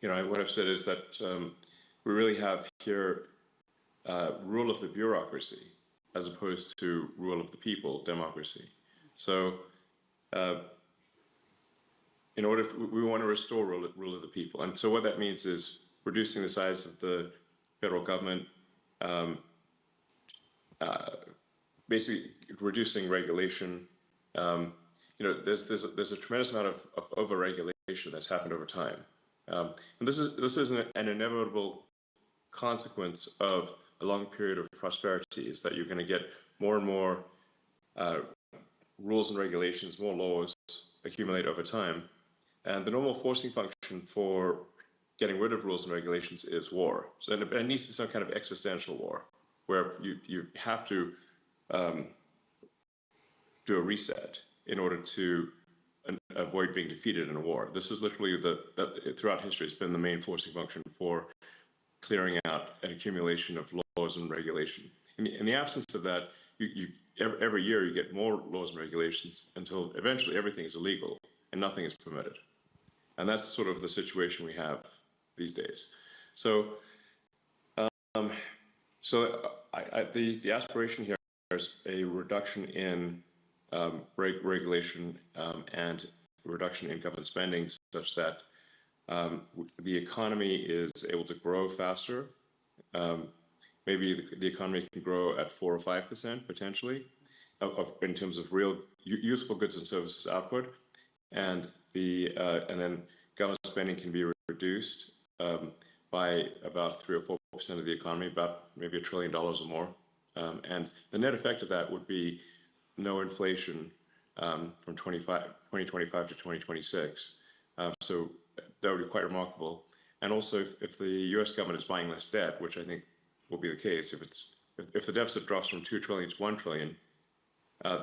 what I've said is that we really have here rule of the bureaucracy as opposed to rule of the people, democracy. So we want to restore rule of the people. And so what that means is reducing the size of the federal government, basically reducing regulation. There's a tremendous amount of over-regulation that's happened over time. And this is an inevitable consequence of a long period of prosperity, is that you're going to get more and more rules and regulations, more laws accumulate over time. And the normal forcing function for getting rid of rules and regulations is war. So it needs to be some kind of existential war, where you have to do a reset in order to avoid being defeated in a war. This is literally throughout history, it's been the main forcing function for clearing out an accumulation of laws and regulation. In the absence of that, every year you get more laws and regulations until eventually everything is illegal and nothing is permitted. And that's sort of the situation we have these days. So, the aspiration here is a reduction in regulation and reduction in government spending, such that the economy is able to grow faster. Maybe the economy can grow at 4 or 5% potentially, in terms of real useful goods and services output, and then government spending can be reduced by about 3 or 4% of the economy, about maybe $1 trillion or more, and the net effect of that would be no inflation from 2025 to 2026. So that would be quite remarkable. And also, if the U.S. government is buying less debt, which I think will be the case, if the deficit drops from 2 trillion to 1 trillion,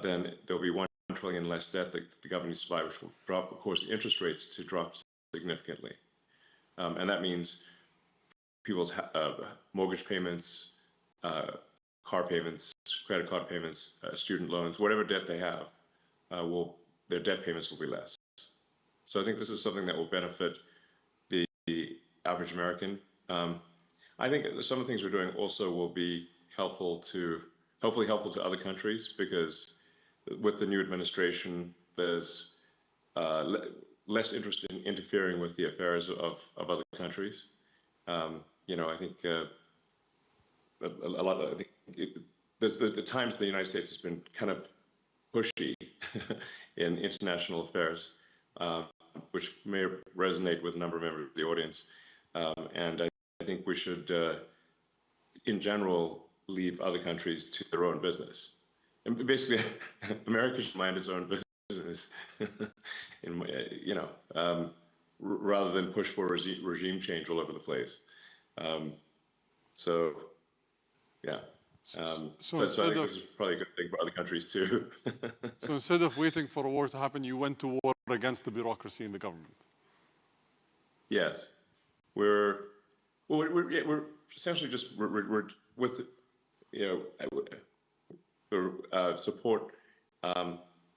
then there'll be 1 trillion less debt that the government needs to buy, which will drop, of course, the interest rates to drop significantly. And that means people's mortgage payments, car payments, credit card payments, student loans, whatever debt they have, their debt payments will be less. So I think this is something that will benefit the average American. I think some of the things we're doing also will be hopefully helpful to other countries, because with the new administration, there's less interest in interfering with the affairs of other countries. I think there's the times the United States has been kind of pushy in international affairs, which may resonate with a number of members of the audience. And I think we should, in general, leave other countries to their own business. And basically, America should mind its own business, rather than push for regime change all over the place. Yeah. So I think this is probably a good thing for other countries too. So instead of waiting for a war to happen, you went to war against the bureaucracy in the government. Yes, we're essentially just we're with the support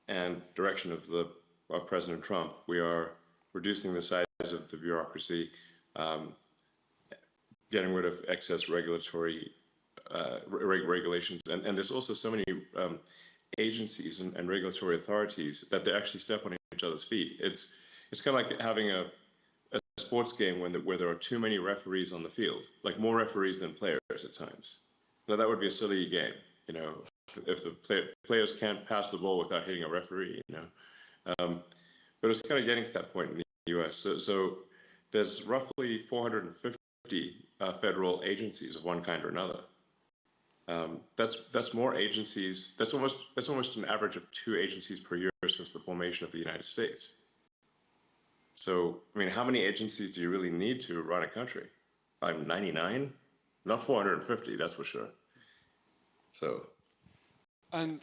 and direction of President Trump. We are reducing the size of the bureaucracy, getting rid of excess regulatory regulations, and there's also so many agencies and regulatory authorities that they actually step on each other's feet. It's kind of like having a sports game where there are too many referees on the field, like more referees than players at times. Now that would be a silly game, if the players can't pass the ball without hitting a referee, But it's kind of getting to that point in the U.S. So there's roughly 450 federal agencies of one kind or another. That's more agencies. That's almost an average of 2 agencies per year since the formation of the United States. So, I mean, how many agencies do you really need to run a country? 99? Not 450, that's for sure. So. And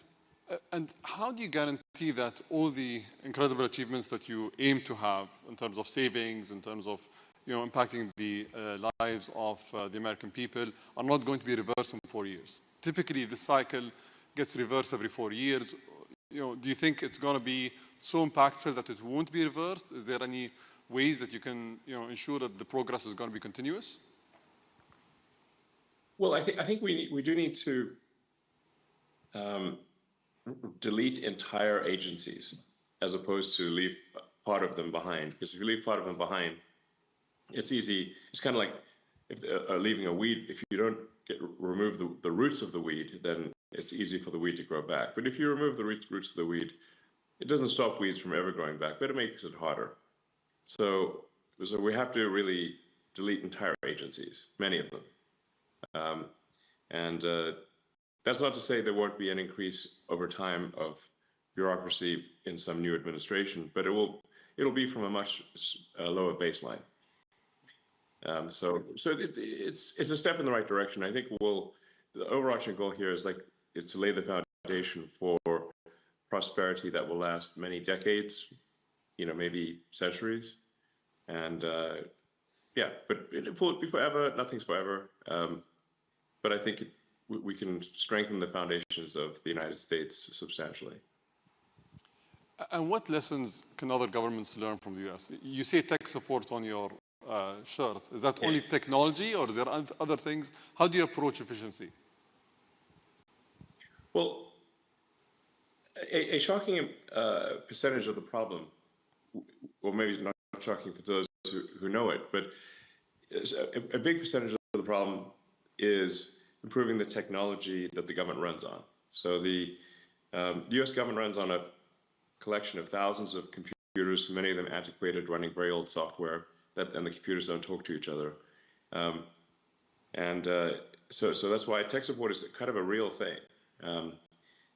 how do you guarantee that all the incredible achievements that you aim to have in terms of savings, in terms of impacting the lives of the American people, are not going to be reversed in 4 years? Typically, this cycle gets reversed every 4 years. Do you think it's going to be so impactful that it won't be reversed? Is there any ways that you can, ensure that the progress is going to be continuous? Well, I think we do need to delete entire agencies as opposed to leave part of them behind. Because if you leave part of them behind, it's easy. It's kind of like if leaving a weed. If you don't remove the roots of the weed, then it's easy for the weed to grow back. But if you remove the roots of the weed, it doesn't stop weeds from ever growing back, but it makes it harder. So we have to really delete entire agencies, many of them. And that's not to say there won't be an increase over time of bureaucracy in some new administration, but it'll be from a much lower baseline. So it's a step in the right direction. I think the overarching goal here is to lay the foundation for prosperity that will last many decades, maybe centuries, and yeah, but it won't be forever. Nothing's forever. But I think we can strengthen the foundations of the United States substantially. And what lessons can other governments learn from the US? You say tech support on your shirt. Is that only technology, or is there other things? How do you approach efficiency? Well, a shocking percentage of the problem, or maybe not shocking for those who know it, but a big percentage of the problem is improving the technology that the government runs on. So the US government runs on a collection of thousands of computers, many of them antiquated, running very old software, and the computers don't talk to each other. So that's why tech support is kind of a real thing.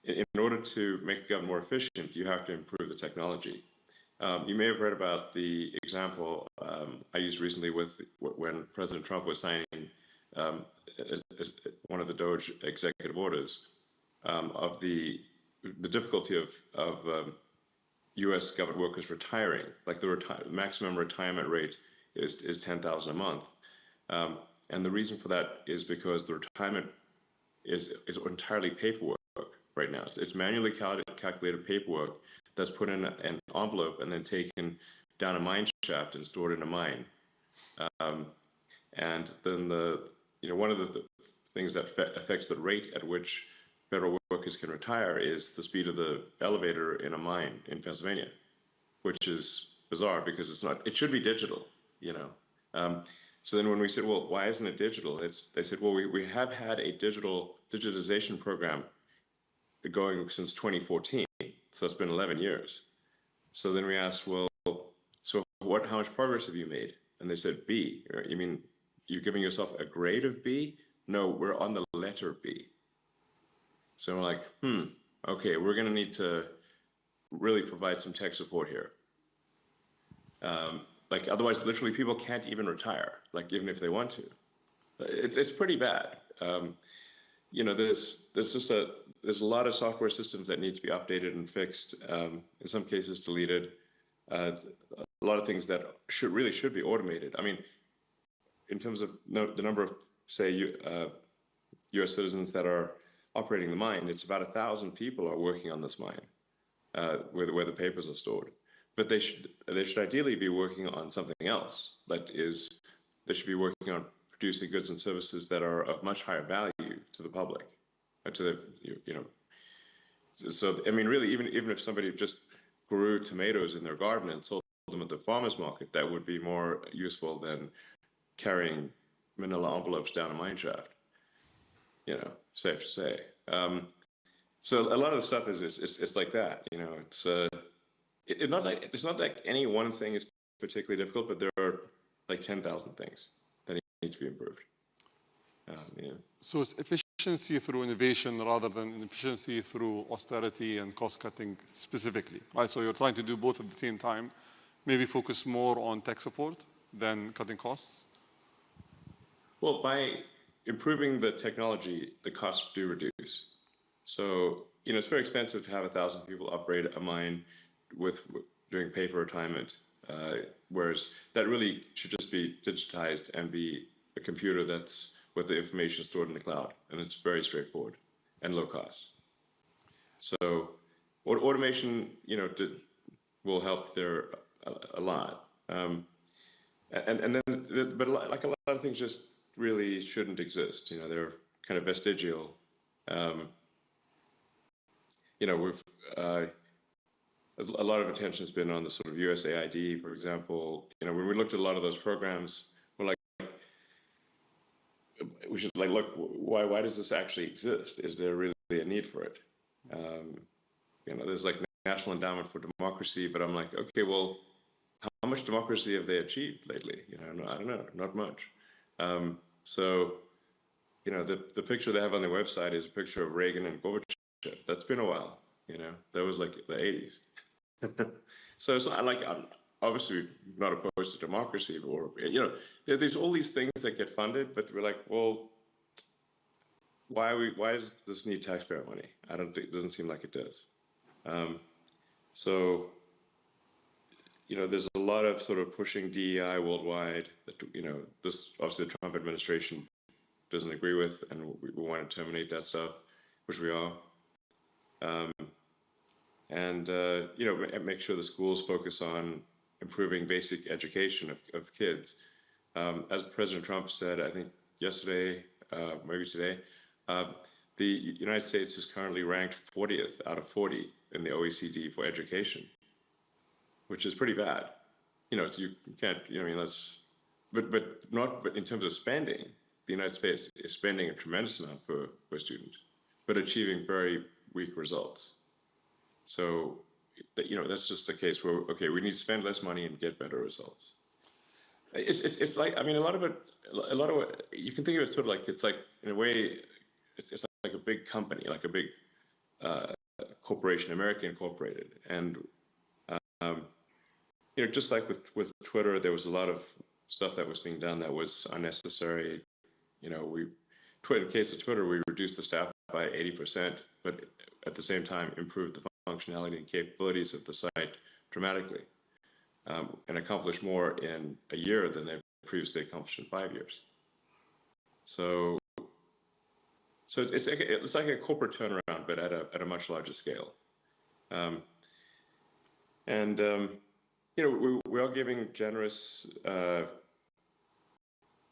In order to make the government more efficient, you have to improve the technology. You may have read about the example I used recently when President Trump was signing one of the DOGE executive orders of the difficulty of U.S. government workers retiring. Like the maximum retirement rate is $10,000 a month, and the reason for that is because the retirement is entirely paperwork right now. It's manually calculated paperwork that's put in an envelope and then taken down a mine shaft and stored in a mine. And then one of the things that affects the rate at which federal workers can retire is the speed of the elevator in a mine in Pennsylvania, which is bizarre because it should be digital, So then when we said, well, why isn't it digital? They said, well, we have had a digitization program going since 2014. So that's been 11 years. So then we asked, well, so how much progress have you made? And they said, B. You mean you're giving yourself a grade of B? No, we're on the letter B. So we're like, okay, we're going to need to really provide some tech support here. Otherwise, literally, people can't even retire, even if they want to. It's pretty bad. There's a lot of software systems that need to be updated and fixed. In some cases, deleted. A lot of things that should be automated. I mean, in terms of the number of, say, U.S. citizens that are operating the mine, it's about 1,000 people are working on this mine, where the papers are stored. But they should ideally be working on something else. They should be working on producing goods and services that are of much higher value to the public, So I mean, really, even if somebody just grew tomatoes in their garden and sold them at the farmers market, that would be more useful than carrying manila envelopes down a mine shaft. Safe to say. So a lot of the stuff it's like that. It's not like any one thing is particularly difficult, but there are 10,000 things that need to be improved. So it's efficiency through innovation rather than efficiency through austerity and cost cutting specifically, right? So you're trying to do both at the same time, maybe focus more on tech support than cutting costs? Well, by improving the technology, the costs do reduce. So, it's very expensive to have 1,000 people operate a mine doing paper retirement, whereas that really should just be digitized and be a computer that's with the information stored in the cloud, and it's very straightforward and low cost. So, automation, will help there a lot. and then, but like a lot of things just really shouldn't exist. You know, they're kind of vestigial. You know, we've a lot of attention has been on the sort of USAID, for example. You know, when we looked at a lot of those programs, we're like, we should like look, why does this actually exist? Is there really a need for it? You know, there's like National Endowment for Democracy, but I'm like, okay, well, how much democracy have they achieved lately? You know, I don't know, not much. So, you know, the picture they have on their website is a picture of Reagan and Gorbachev. That's been a while. You know, that was like the 80s. So it's not like I'm obviously not opposed to democracy, or you know, there's all these things that get funded, but we're like, well, why does this need taxpayer money? I don't think, it doesn't seem like it does. So, you know, there's a lot of sort of pushing DEI worldwide that, you know, this obviously the Trump administration doesn't agree with, and we want to terminate that stuff, which we are. You know, make sure the schools focus on improving basic education of kids. As President Trump said, I think yesterday, maybe today, the United States is currently ranked 40th out of 40 in the OECD for education, which is pretty bad. You know, you can't, you know, I mean, that's, but in terms of spending, the United States is spending a tremendous amount per student, but achieving very weak results. So, you know, that's just a case where, okay, we need to spend less money and get better results. It's like, I mean, a lot of it, you can think of it sort of like, it's like, in a way, it's like a big company, like a big corporation, American incorporated. And, you know, just like with Twitter, there was a lot of stuff that was being done that was unnecessary. You know, in the case of Twitter, we reduced the staff by 80%, but at the same time improved the functionality and capabilities of the site dramatically, and accomplished more in a year than they previously accomplished in 5 years. So it's like a corporate turnaround, but at a much larger scale. You know, we are giving generous,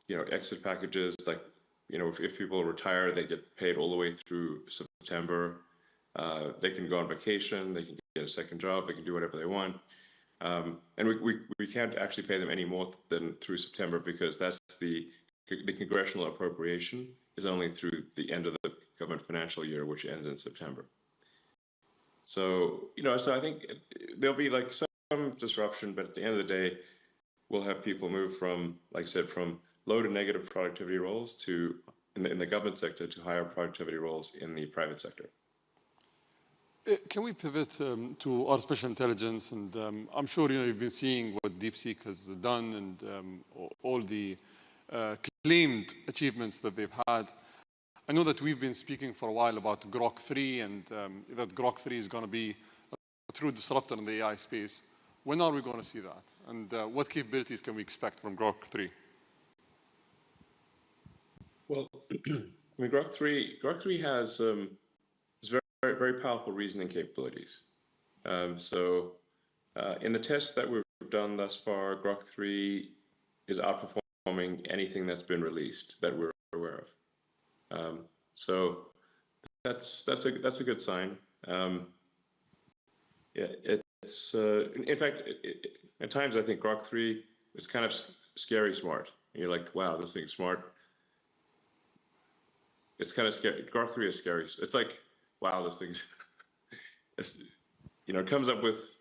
you know, exit packages. Like, you know, if people retire, they get paid all the way through September. They can go on vacation, they can get a second job, they can do whatever they want. And we can't actually pay them any more than through September, because that's the congressional appropriation is only through the end of the government financial year, which ends in September. So, you know, so I think there'll be like some disruption, but at the end of the day, we'll have people move from, like I said, from low to negative productivity roles to, in the government sector, to higher productivity roles in the private sector. Can we pivot to artificial intelligence? And I'm sure, you know, you've been seeing what DeepSeek has done, and all the claimed achievements that they've had. I know that we've been speaking for a while about Grok 3, and that Grok 3 is going to be a true disruptor in the AI space. When are we going to see that? And what capabilities can we expect from Grok 3? Well, I mean, Grok 3 has very, very powerful reasoning capabilities. In the tests that we've done thus far, Grok 3 is outperforming anything that's been released that we're aware of. So that's a good sign. Yeah, it's in fact, at times I think Grok 3 is kind of scary smart. You're like, wow, this thing's smart. It's kind of scary. Grok 3 is scary. It's like, wow, this thing's, you know, it comes up with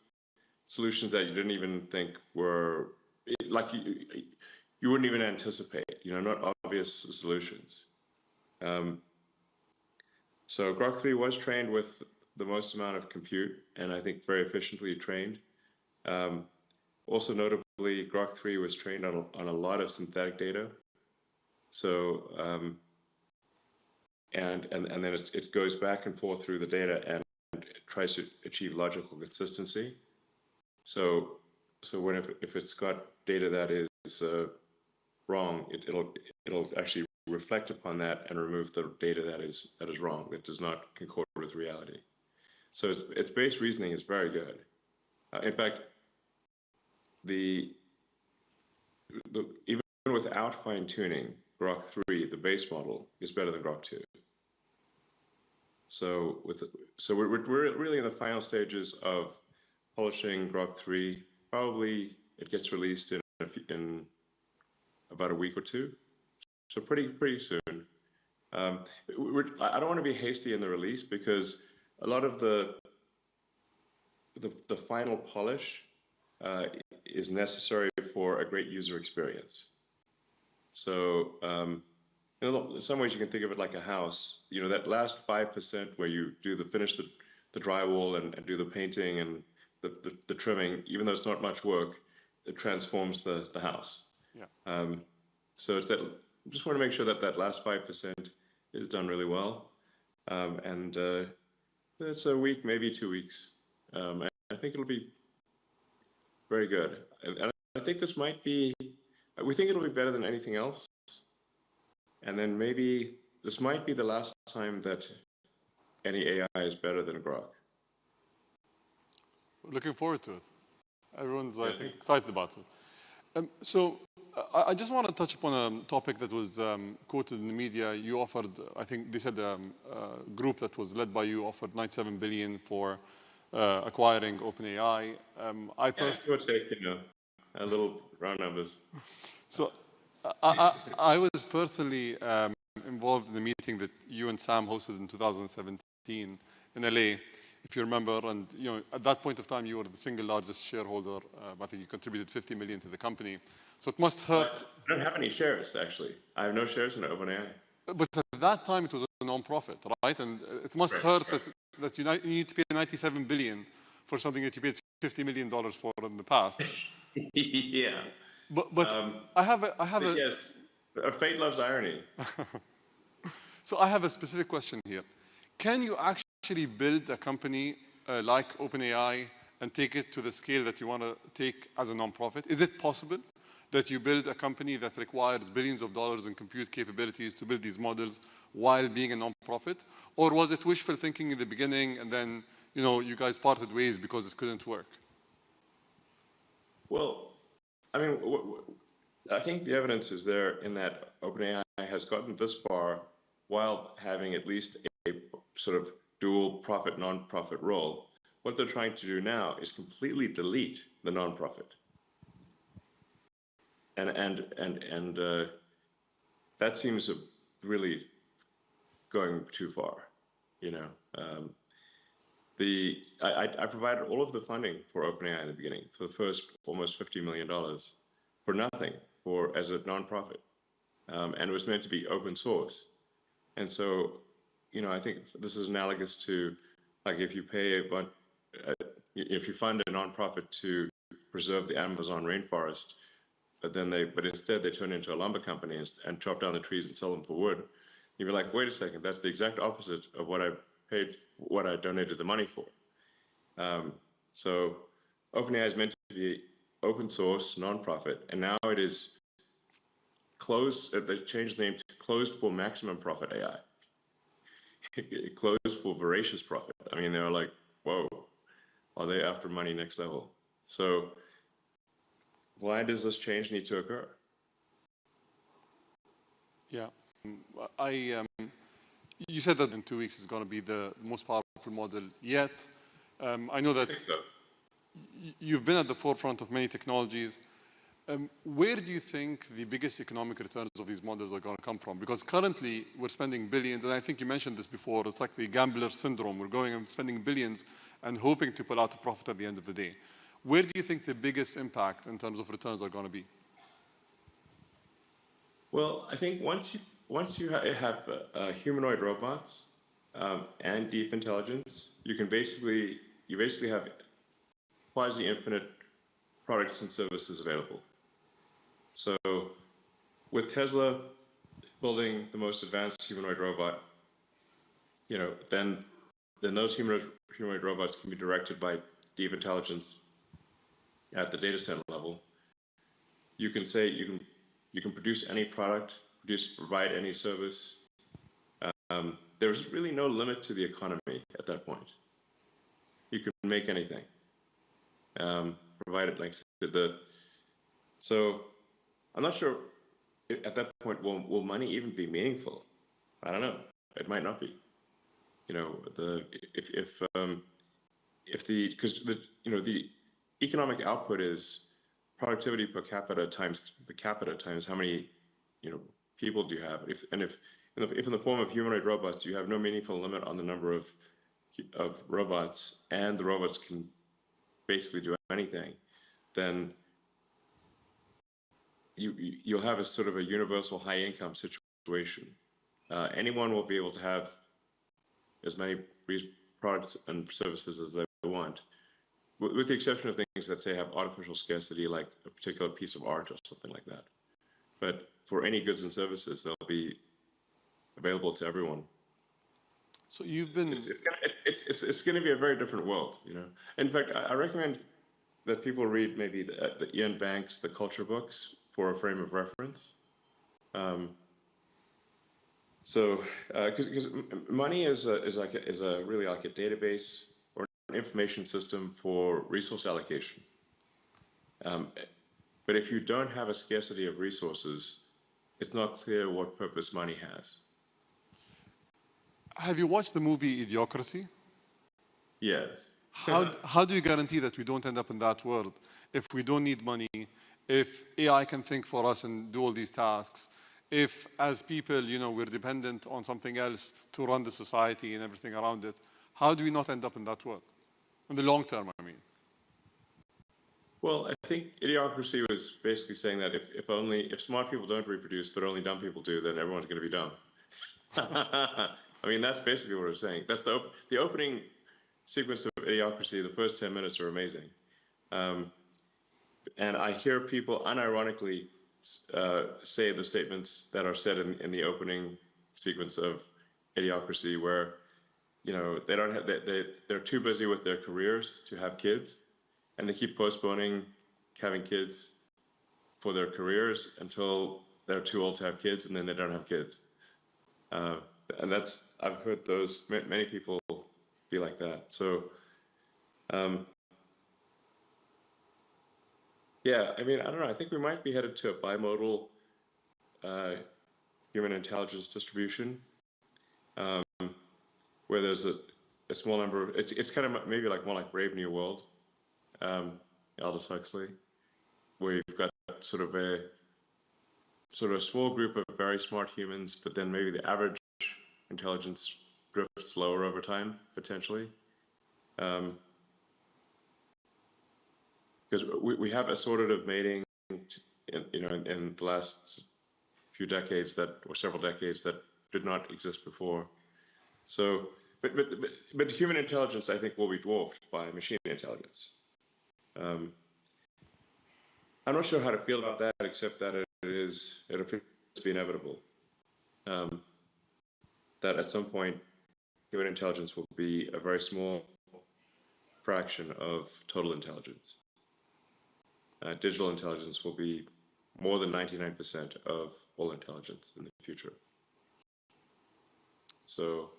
solutions that you didn't even think were, like you wouldn't even anticipate, you know, not obvious solutions. So Grok 3 was trained with the most amount of compute, and I think very efficiently trained. Also notably, Grok 3 was trained on a lot of synthetic data. So, and then it goes back and forth through the data and tries to achieve logical consistency. So when if it's got data that is wrong, it'll actually reflect upon that and remove the data that is wrong. It does not concord with reality. So its base reasoning is very good. In fact, even without fine tuning, Grok 3, the base model, is better than Grok 2. So we're really in the final stages of polishing Grok 3. Probably it gets released in about a week or two. So pretty soon. I don't want to be hasty in the release because a lot of the final polish is necessary for a great user experience. So in some ways you can think of it like a house. That last 5% where you finish the drywall and do the painting and the trimming, even though it's not much work, it transforms the house. Yeah. So it's that. Just want to make sure that that last 5% is done really well, and it's a week, maybe 2 weeks. I think it'll be very good, and I think this might be. We think it'll be better than anything else, and then maybe this might be the last time that any AI is better than Grok. Looking forward to it. Everyone's, I think, excited about it. So I just want to touch upon a topic that was quoted in the media. You offered, I think they said a group that was led by you offered $97 billion for acquiring OpenAI. It would take, a little round numbers. So I was personally involved in the meeting that you and Sam hosted in 2017 in LA, if you remember. And at that point of time, you were the single largest shareholder. I think you contributed 50 million to the company. So it must hurt. I don't have any shares, actually. I have no shares in OpenAI. But at that time, it was a non-profit, right? And it must hurt that you need to pay 97 billion for something that you paid $50 million for in the past. Yeah. But I have a yes. Fate loves irony. So I have a specific question here. Can you actually build a company like OpenAI and take it to the scale that you want to take as a non-profit? Is it possible that you build a company that requires billions of dollars in compute capabilities to build these models while being a non-profit? Or was it wishful thinking in the beginning and then you guys parted ways because it couldn't work? Well, I mean, I think the evidence is there in that OpenAI has gotten this far while having at least a sort of dual profit, non-profit role. What they're trying to do now is completely delete the non-profit. And that seems really going too far, I provided all of the funding for OpenAI in the beginning for the first almost $50 million for nothing as a nonprofit, and it was meant to be open source. And so, I think this is analogous to like if you pay if you fund a nonprofit to preserve the Amazon rainforest, but instead they turn into a lumber company and chop down the trees and sell them for wood. You'd be like, wait a second, that's the exact opposite of what I donated the money for. So OpenAI is meant to be open source, nonprofit, and now it is closed. They changed the name to Closed for Maximum Profit AI. Closed for voracious profit. I mean, they're like, whoa, are they after money next level? So why does this change need to occur? Yeah, you said that in 2 weeks is going to be the most powerful model yet. I know that you've been at the forefront of many technologies. Where do you think the biggest economic returns of these models are going to come from? Because currently we're spending billions, and I think you mentioned this before, it's like the gambler syndrome. We're going and spending billions and hoping to pull out a profit at the end of the day. Where do you think the biggest impact in terms of returns are going to be? Well, I think once you have humanoid robots and deep intelligence, you basically have quasi-infinite products and services available. So with Tesla building the most advanced humanoid robot, then those humanoid robots can be directed by deep intelligence at the data center level. You can say you can produce any product, provide any service. There's really no limit to the economy at that point. You can make anything, provided like so I'm not sure at that point will money even be meaningful. I don't know. It might not be. You know, the if the because the the economic output is productivity per capita times how many people do you have. If in the form of humanoid robots you have no meaningful limit on the number of robots, and the robots can basically do anything, then you'll have a sort of a universal high income situation. Anyone will be able to have as many products and services as they want, with the exception of things that say have artificial scarcity, like a particular piece of art or something like that. But for any goods and services, they'll be available to everyone. So you've been... It's gonna be a very different world, you know. In fact, I recommend that people read maybe the Ian Banks, the culture books, for a frame of reference. Because money is really like a database or an information system for resource allocation. But if you don't have a scarcity of resources, it's not clear what purpose money has. Have you watched the movie Idiocracy? Yes. How do you guarantee that we don't end up in that world if we don't need money, if AI can think for us and do all these tasks, if as people, we're dependent on something else to run the society and everything around it? How do we not end up in that world? In the long term, I mean. Well, I think Idiocracy was basically saying that if smart people don't reproduce, but only dumb people do, then everyone's going to be dumb. I mean, that's basically what it was saying. That's the opening sequence of Idiocracy. The first 10 minutes are amazing. And I hear people unironically say the statements that are said in the opening sequence of Idiocracy, where they don't have they're too busy with their careers to have kids, and they keep postponing having kids for their careers until they're too old to have kids, and then they don't have kids. And I've heard many people be like that. So yeah, I mean, I don't know. I think we might be headed to a bimodal human intelligence distribution, where there's a small number. It's kind of maybe more like Brave New World, Aldous Huxley, where you've got sort of a small group of very smart humans, but then maybe the average intelligence drifts lower over time, potentially. Because we have assortative mating, in the last few decades or several decades that did not exist before. So, but human intelligence, I think, will be dwarfed by machine intelligence. I'm not sure how to feel about that, except that it appears to be inevitable. That at some point, human intelligence will be a very small fraction of total intelligence. Digital intelligence will be more than 99% of all intelligence in the future. So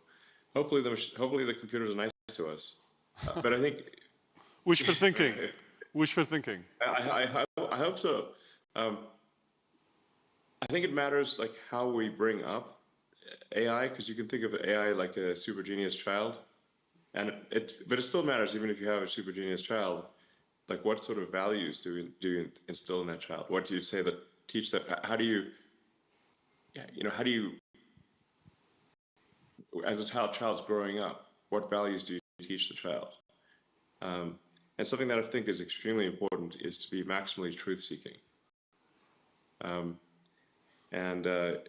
hopefully the computers are nice to us. But I think wishful thinking. Wishful thinking. I hope so. I think it matters how we bring up AI, because you can think of AI like a super genius child, but it still matters even if you have a super genius child. What sort of values do you instill in that child? What do you say that teach that? How do you, as a child's growing up, what values do you teach the child? And something that I think is extremely important is to be maximally truth-seeking. And I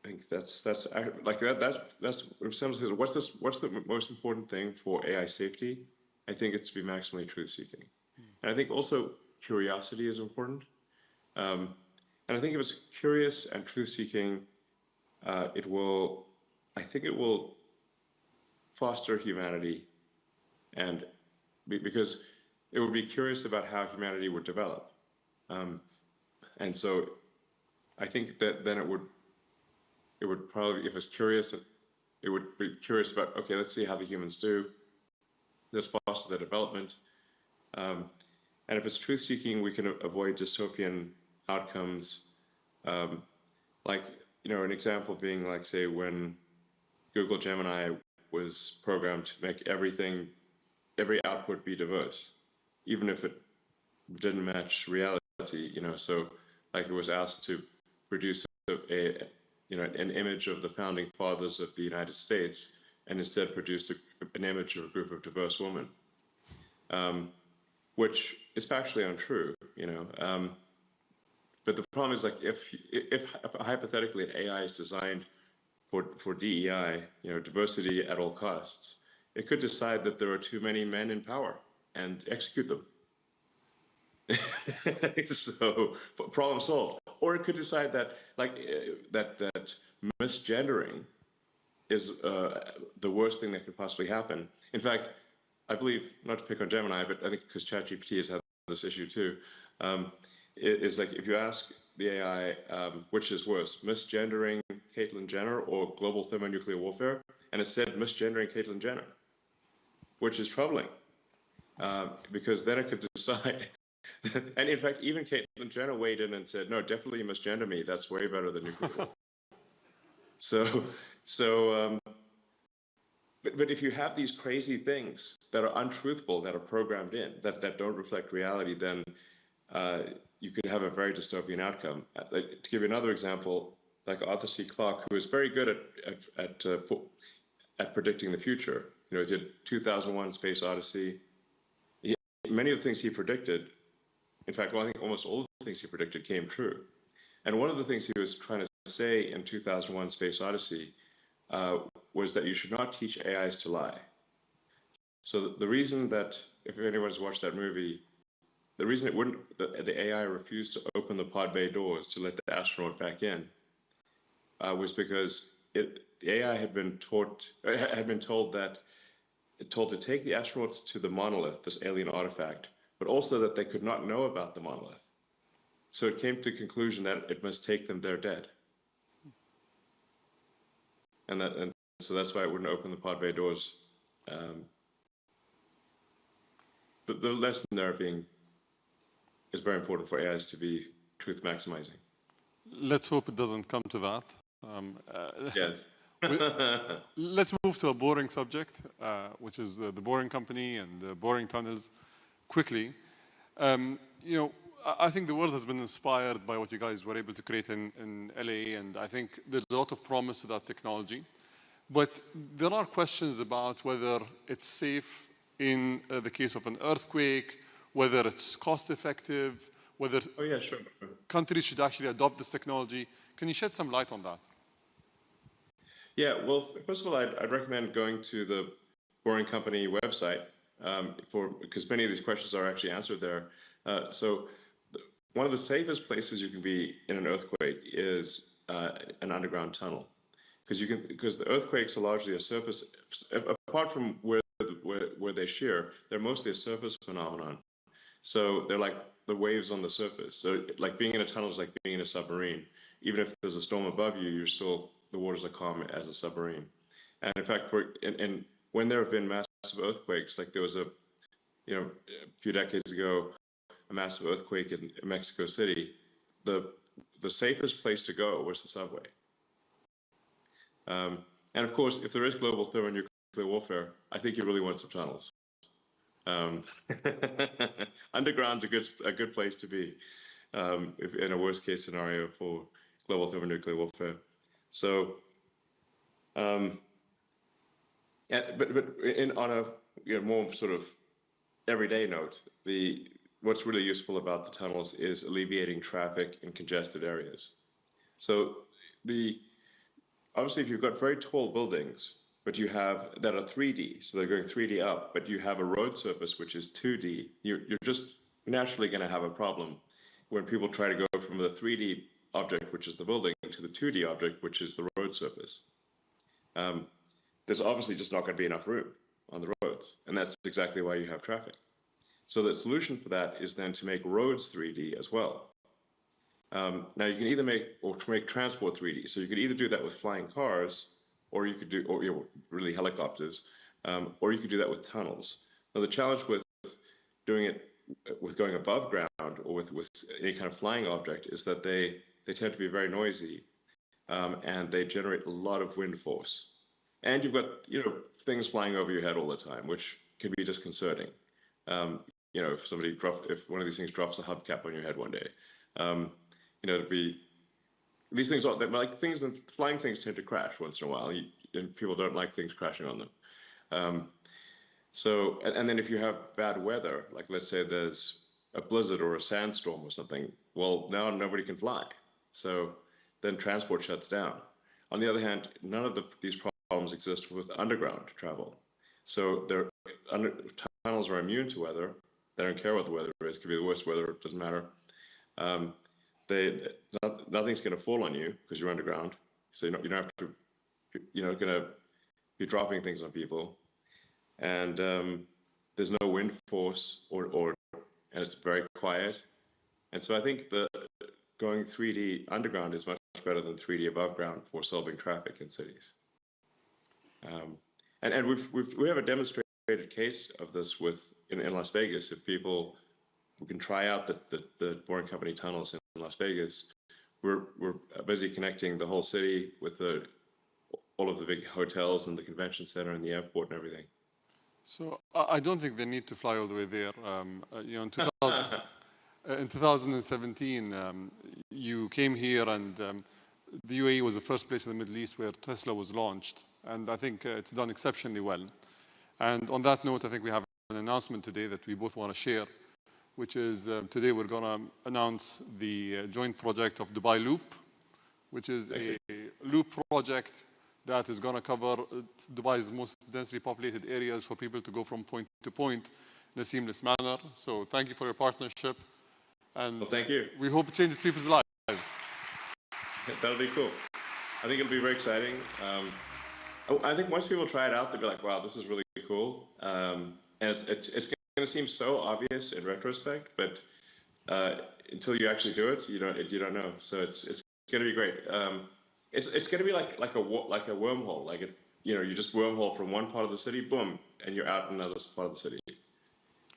think that's in some sense, what's the most important thing for AI safety? I think it's to be maximally truth-seeking. And I think also curiosity is important. And I think if it's curious and truth-seeking, it will foster humanity, and because it would be curious about how humanity would develop. And so I think that then it would probably, if it's curious, it would be curious about, okay, let's see how the humans do. Let's foster their development. And if it's truth-seeking, we can avoid dystopian outcomes, um, like, an example being like, say, when Google Gemini was programmed to make every output be diverse, even if it didn't match reality, so like it was asked to produce an image of the founding fathers of the United States and instead produced an image of a group of diverse women, which is factually untrue, but the problem is, like, if hypothetically an AI is designed for DEI, diversity at all costs, it could decide that there are too many men in power and execute them. So problem solved. Or it could decide that, like, that misgendering is the worst thing that could possibly happen. In fact, I believe, not to pick on Gemini, but I think because ChatGPT has had this issue too, it is like, if you ask the AI which is worse, misgendering Caitlyn Jenner or global thermonuclear warfare, and it said misgendering Caitlyn Jenner, which is troubling, because then it could decide. And in fact, even Caitlyn Jenner weighed in and said, no, definitely misgender me. That's way better than nuclear war. But if you have these crazy things that are untruthful, that are programmed in, that don't reflect reality, then you could have a very dystopian outcome. To give you another example, like Arthur C. Clarke, who is very good at predicting the future. He did 2001: Space Odyssey. Many of the things he predicted, in fact, well, I think almost all of the things he predicted came true. And one of the things he was trying to say in 2001: Space Odyssey was that you should not teach AIs to lie. So the reason that, if anyone's watched that movie, the reason the AI refused to open the pod bay doors to let the astronaut back in was because the AI had been told to take the astronauts to the monolith, this alien artifact, but also that they could not know about the monolith. So it came to the conclusion that it must take them there dead. And so that's why it wouldn't open the pod bay doors. The lesson there being is very important for AIs to be truth maximizing. Let's hope it doesn't come to that. Yes. Let's move to a boring subject, which is the Boring Company and the boring tunnels. Quickly, I think the world has been inspired by what you guys were able to create in LA, and I think there's a lot of promise to that technology. But there are questions about whether it's safe in the case of an earthquake, whether it's cost effective, whether countries should actually adopt this technology. Can you shed some light on that? Yeah, well, first of all, I'd recommend going to the Boring Company website because many of these questions are actually answered there. So one of the safest places you can be in an earthquake is an underground tunnel, because the earthquakes are largely a surface. Apart from where they shear, they're mostly a surface phenomenon. So they're like the waves on the surface. So like being in a tunnel is like being in a submarine. Even if there's a storm above you, the waters are calm as a submarine. And in fact, when there have been massive earthquakes, like there was a few decades ago, a massive earthquake in Mexico City, the safest place to go was the subway. And of course, if there is global thermonuclear warfare, I think you really want some tunnels. Underground's a good place to be if in a worst case scenario for global thermonuclear warfare. So, but on a more sort of everyday note, what's really useful about the tunnels is alleviating traffic in congested areas. So obviously, if you've got very tall buildings, but you have that are 3D, so they're going 3D up, but you have a road surface which is 2D, you're just naturally going to have a problem when people try to go from the 3D object, which is the building, to the 2D object, which is the road surface. There's obviously just not going to be enough room on the roads, and that's exactly why you have traffic. So the solution for that is then to make roads 3D as well. Now you can either make transport 3D, so you could either do that with flying cars, or you could do, really helicopters, or you could do that with tunnels. Now the challenge with doing it with going above ground or with any kind of flying object is that they tend to be very noisy, and they generate a lot of wind force. And you've got, things flying over your head all the time, which can be disconcerting. If one of these things drops a hubcap on your head one day, it'd be, these things are like things, and flying things tend to crash once in a while, and people don't like things crashing on them. And then if you have bad weather, like let's say there's a blizzard or a sandstorm or something, well, now nobody can fly. So then transport shuts down. On the other hand, none of these problems exist with underground travel. So tunnels are immune to weather. They don't care what the weather is. It could be the worst weather, it doesn't matter. Nothing's going to fall on you because you're underground. So you don't have to, going to be dropping things on people. And there's no wind force, and it's very quiet. And so I think going 3D underground is much better than 3D above ground for solving traffic in cities. And we have a demonstrated case of this in Las Vegas. If people who can try out the Boring Company tunnels in Las Vegas, we're busy connecting the whole city with all of the big hotels and the convention center and the airport and everything. So I don't think they need to fly all the way there. In 2017, you came here, and the UAE was the first place in the Middle East where Tesla was launched. And I think it's done exceptionally well. And on that note, I think we have an announcement today that we both want to share, which is today we're going to announce the joint project of Dubai Loop, which is a loop project that is going to cover Dubai's most densely populated areas for people to go from point to point in a seamless manner. So thank you for your partnership. And well, thank you. We hope it changes people's lives. That'll be cool. I think it'll be very exciting. I think once people try it out, they'll be like, wow, this is really cool. And it's going to seem so obvious in retrospect, but until you actually do it, you don't know. So it's going to be great. It's going to be like a wormhole. You just wormhole from one part of the city, boom, and you're out in another part of the city.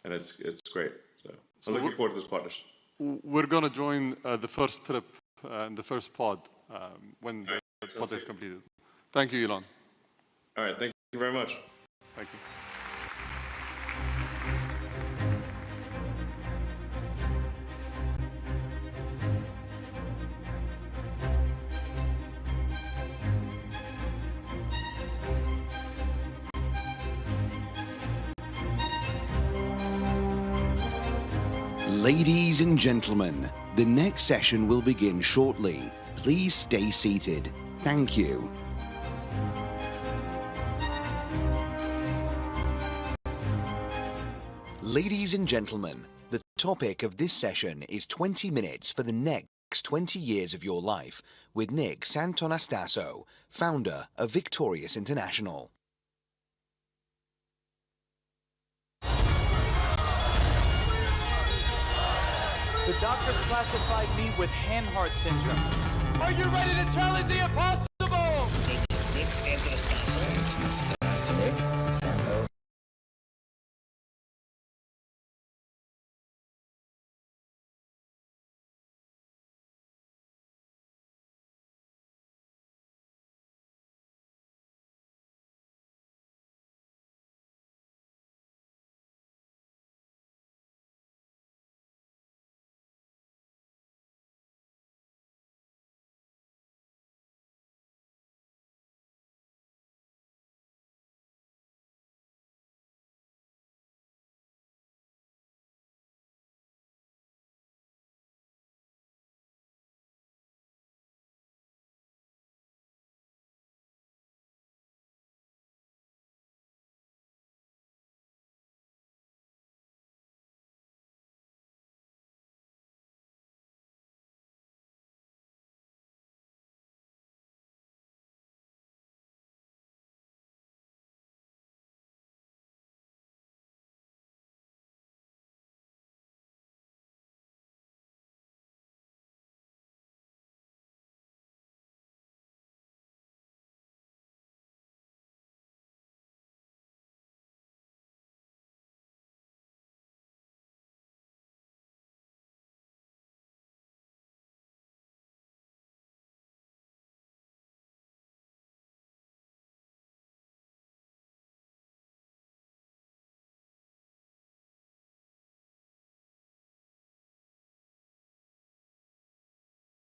And it's great. So I'm looking forward to this partnership. We're going to join the first trip and the first pod when the pod is completed. Thank you, Elon. All right, thank you very much. Thank you. Ladies and gentlemen, the next session will begin shortly. Please stay seated. Thank you. Ladies and gentlemen, the topic of this session is 20 minutes for the next 20 years of your life with Nick Santonastasso, founder of Victorious International. The doctors classified me with Hanhart syndrome. Are you ready to challenge the impossible? Nick Santonastasso.